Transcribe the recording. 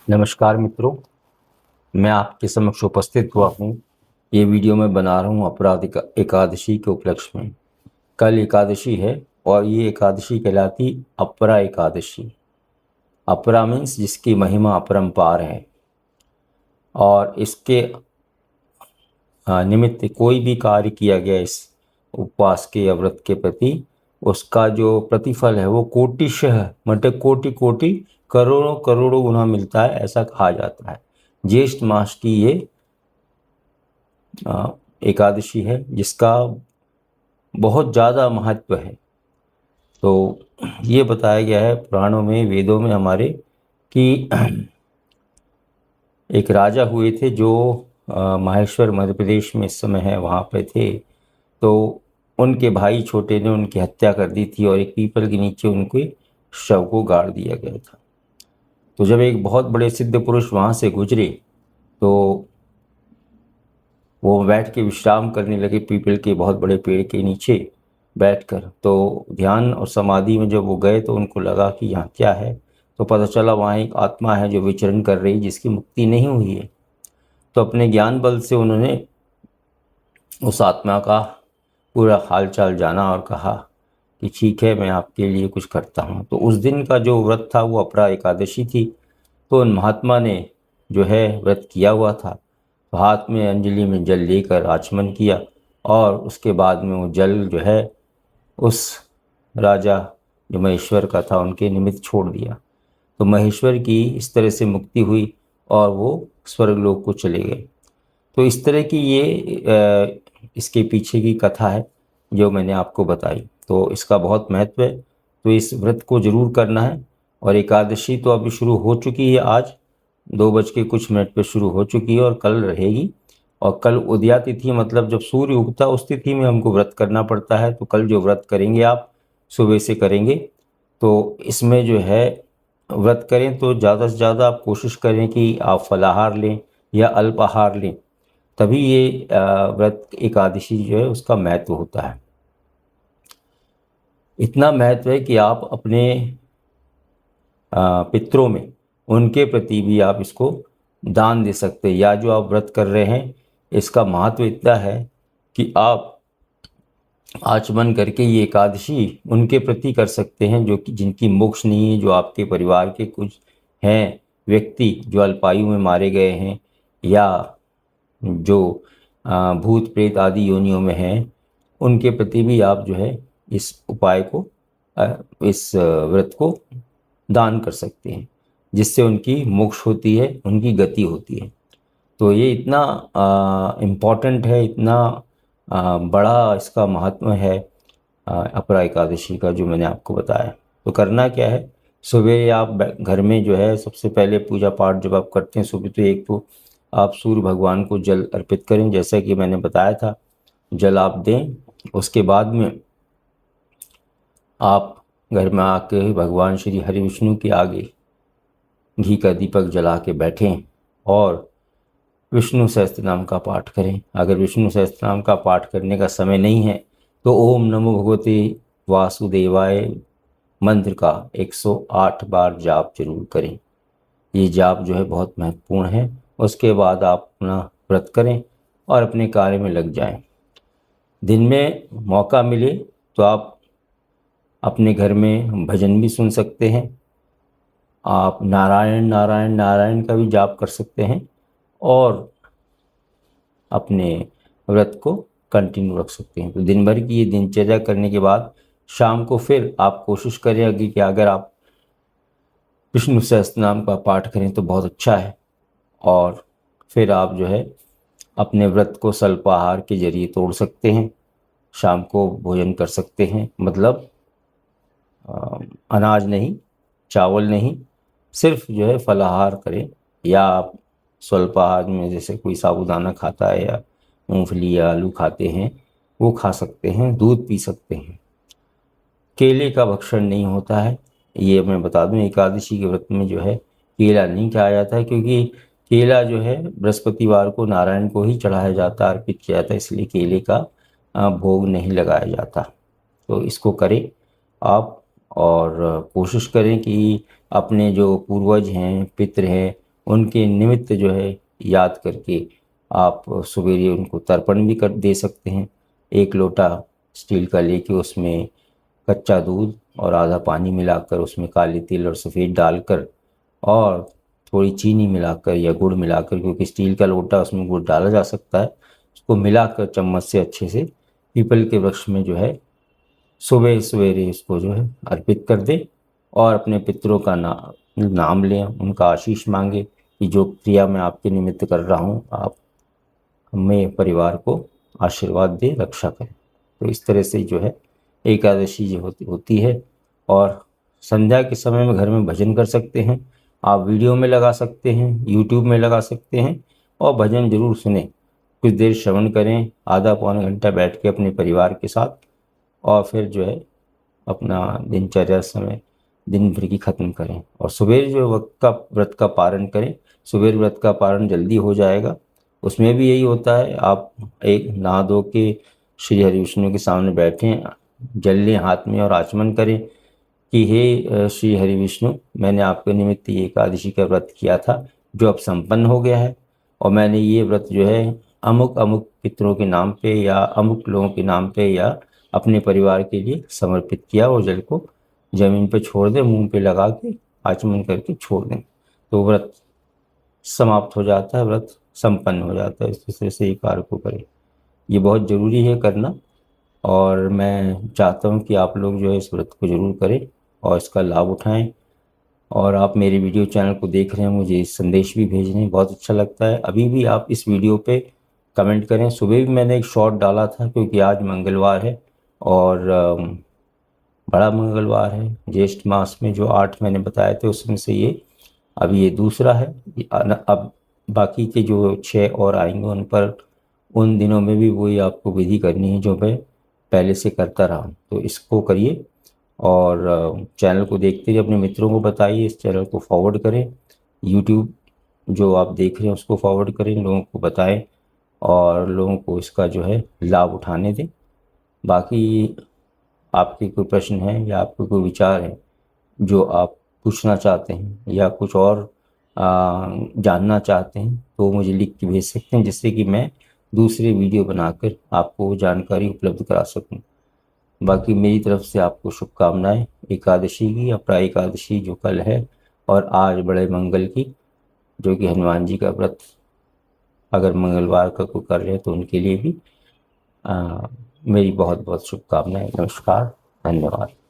नमस्कार मित्रों, मैं आपके समक्ष उपस्थित हुआ हूँ। ये वीडियो मैं बना रहा हूँ अपराध एकादशी के उपलक्ष्य में। कल एकादशी है और ये एकादशी कहलाती अपरा एकादशी। अपरा मीन्स जिसकी महिमा अपरंपार है और इसके निमित्त कोई भी कार्य किया गया इस उपवास के या व्रत के प्रति, उसका जो प्रतिफल है वो कोटिशः मतलब कोटि कोटि करोड़ों करोड़ों गुना मिलता है, ऐसा कहा जाता है। ज्येष्ठ मास की ये एकादशी है जिसका बहुत ज़्यादा महत्व है। तो ये बताया गया है पुराणों में, वेदों में हमारे, कि एक राजा हुए थे जो माहेश्वर मध्य प्रदेश में इस समय है, वहाँ पे थे। तो उनके भाई छोटे ने उनकी हत्या कर दी थी और एक पीपल के नीचे उनके शव को गाड़ दिया गया था। तो जब एक बहुत बड़े सिद्ध पुरुष वहाँ से गुजरे तो वो बैठ के विश्राम करने लगे पीपल के बहुत बड़े पेड़ के नीचे बैठकर। तो ध्यान और समाधि में जब वो गए तो उनको लगा कि यहाँ क्या है। तो पता चला वहाँ एक आत्मा है जो विचरण कर रही, जिसकी मुक्ति नहीं हुई है। तो अपने ज्ञान बल से उन्होंने उस आत्मा का पूरा हाल चाल जाना और कहा कि ठीक है, मैं आपके लिए कुछ करता हूँ। तो उस दिन का जो व्रत था वो अपरा एकादशी थी। तो उन महात्मा ने जो है व्रत किया हुआ था, तो हाथ में अंजलि में जल लेकर आचमन किया और उसके बाद में वो जल जो है उस राजा जो महेश्वर का था उनके निमित्त छोड़ दिया। तो महेश्वर की इस तरह से मुक्ति हुई और वो स्वर्गलोक को चले गए। तो इस तरह की ये इसके पीछे की कथा है जो मैंने आपको बताई। तो इसका बहुत महत्व है, तो इस व्रत को जरूर करना है। और एकादशी तो अभी शुरू हो चुकी है, आज 2 बज के कुछ मिनट पर शुरू हो चुकी है और कल रहेगी। और कल उदया तिथि, मतलब जब सूर्य उगता उस तिथि में हमको व्रत करना पड़ता है। तो कल जो व्रत करेंगे आप सुबह से करेंगे, तो इसमें जो है व्रत करें तो ज़्यादा से ज़्यादा आप कोशिश करें कि आप फलाहार लें या अल्पाहार लें, तभी ये व्रत एकादशी जो है उसका महत्व होता है। इतना महत्व है कि आप अपने पितरों में, उनके प्रति भी आप इसको दान दे सकते हैं। या जो आप व्रत कर रहे हैं, इसका महत्व इतना है कि आप आचमन करके ये एकादशी उनके प्रति कर सकते हैं जो कि जिनकी मोक्ष नहीं है, जो आपके परिवार के कुछ हैं व्यक्ति जो अल्पायु में मारे गए हैं, या जो भूत प्रेत आदि योनियों में हैं, उनके प्रति भी आप जो है इस उपाय को, इस व्रत को दान कर सकते हैं, जिससे उनकी मोक्ष होती है, उनकी गति होती है। तो ये इतना इम्पॉर्टेंट है, इतना बड़ा इसका महत्व है अपरा एकादशी का, जो मैंने आपको बताया। तो करना क्या है, सुबह आप घर में जो है सबसे पहले पूजा पाठ जब आप करते हैं सुबह, तो एक तो आप सूर्य भगवान को जल अर्पित करें, जैसा कि मैंने बताया था, जल आप दें। उसके बाद में आप घर में आके भगवान श्री हरि विष्णु के आगे घी का दीपक जला के बैठें और विष्णु सहस्त्र नाम का पाठ करें। अगर विष्णु सहस्त्र नाम का पाठ करने का समय नहीं है तो ओम नमो भगवते वासुदेवाय मंत्र का 108 बार जाप जरूर करें। ये जाप जो है बहुत महत्वपूर्ण है। उसके बाद आप अपना व्रत करें और अपने कार्य में लग जाएं। दिन में मौका मिले तो आप अपने घर में भजन भी सुन सकते हैं, आप नारायण नारायण नारायण का भी जाप कर सकते हैं और अपने व्रत को कंटिन्यू रख सकते हैं। तो दिन भर की ये दिनचर्या करने के बाद शाम को फिर आप कोशिश करें कि अगर आप विष्णु सहस्त्र नाम का पाठ करें तो बहुत अच्छा है। और फिर आप जो है अपने व्रत को स्वल्पाहार के जरिए तोड़ सकते हैं। शाम को भोजन कर सकते हैं, मतलब अनाज नहीं, चावल नहीं, सिर्फ जो है फलाहार करें। या आप स्वल्पाहार में जैसे कोई साबूदाना खाता है या मूंगफली या आलू खाते हैं, वो खा सकते हैं, दूध पी सकते हैं। केले का भक्षण नहीं होता है, ये मैं बता दूं। एकादशी के व्रत में जो है केला नहीं खाया जाता है, क्योंकि केला जो है बृहस्पतिवार को नारायण को ही चढ़ाया जाता, अर्पित किया जाता है, इसलिए केले का भोग नहीं लगाया जाता। तो इसको करें आप और कोशिश करें कि अपने जो पूर्वज हैं, पितृ हैं, उनके निमित्त जो है याद करके आप सवेरे उनको तर्पण भी कर दे सकते हैं। एक लोटा स्टील का लेके उसमें कच्चा दूध और आधा पानी मिलाकर उसमें काले तिल और सफ़ेद डालकर और थोड़ी चीनी मिलाकर या गुड़ मिलाकर, क्योंकि स्टील का लोटा उसमें गुड़ डाला जा सकता है, उसको मिलाकर चम्मच से अच्छे से पीपल के वृक्ष में जो है सुबह सवेरे इसको जो है अर्पित कर दे और अपने पितरों का नाम लें, उनका आशीष मांगे कि जो क्रिया मैं आपके निमित्त कर रहा हूँ आप हमें परिवार को आशीर्वाद दे, रक्षा करें। तो इस तरह से जो है एकादशी जो होती है। और संध्या के समय में घर में भजन कर सकते हैं, आप वीडियो में लगा सकते हैं, यूट्यूब में लगा सकते हैं और भजन जरूर सुने, कुछ देर श्रवण करें, आधा पौना घंटा बैठ के अपने परिवार के साथ, और फिर जो है अपना दिनचर्या समय दिन भर की ख़त्म करें। और सुबह जो वक्त का व्रत का पारण करें, सुबह व्रत का पारण जल्दी हो जाएगा। उसमें भी यही होता है, आप एक नहा धो के श्री हरि विष्णु के सामने बैठें, जल लें हाथ में और आचमन करें कि हे श्री हरि विष्णु, मैंने आपके निमित्त ये एकादशी का व्रत किया था जो अब संपन्न हो गया है, और मैंने ये व्रत जो है अमुक अमुक पितरों के नाम पे या अमुक लोगों के नाम पे या अपने परिवार के लिए समर्पित किया, और जल को जमीन पे छोड़ दें, मुंह पे लगा के आचमन करके छोड़ दें, तो व्रत समाप्त हो जाता है, व्रत संपन्न हो जाता है। इस तरह से ये कार्य को करें, ये बहुत ज़रूरी है करना। और मैं चाहता हूँ कि आप लोग जो है इस व्रत को ज़रूर करें और इसका लाभ उठाएं। और आप मेरे वीडियो चैनल को देख रहे हैं, मुझे संदेश भी भेज रहे हैं, बहुत अच्छा लगता है। अभी भी आप इस वीडियो पे कमेंट करें। सुबह भी मैंने एक शॉर्ट डाला था क्योंकि आज मंगलवार है और बड़ा मंगलवार है ज्येष्ठ मास में, जो 8 मैंने बताए थे उसमें से ये अभी ये दूसरा है। अब बाकी के जो 6 और आएंगे उन पर उन दिनों में भी वही आपको विधि करनी है जो मैं पहले से करता रहा हूँ, तो इसको करिए। और चैनल को देखते रहिए, अपने मित्रों को बताइए, इस चैनल को फॉरवर्ड करें, यूट्यूब जो आप देख रहे हैं उसको फॉरवर्ड करें, लोगों को बताएं और लोगों को इसका जो है लाभ उठाने दें। बाकी आपके कोई प्रश्न है या आपके कोई विचार है जो आप पूछना चाहते हैं या कुछ और जानना चाहते हैं, तो मुझे लिख के भेज सकते हैं, जिससे कि मैं दूसरे वीडियो बनाकर आपको वो जानकारी उपलब्ध करा सकूं। बाकी मेरी तरफ से आपको शुभकामनाएं एकादशी की, अपरा एकादशी जो कल है, और आज बड़े मंगल की जो कि हनुमान जी का व्रत अगर मंगलवार का कोई कर रहे हैं तो उनके लिए भी मेरी बहुत बहुत शुभकामनाएं। नमस्कार, धन्यवाद।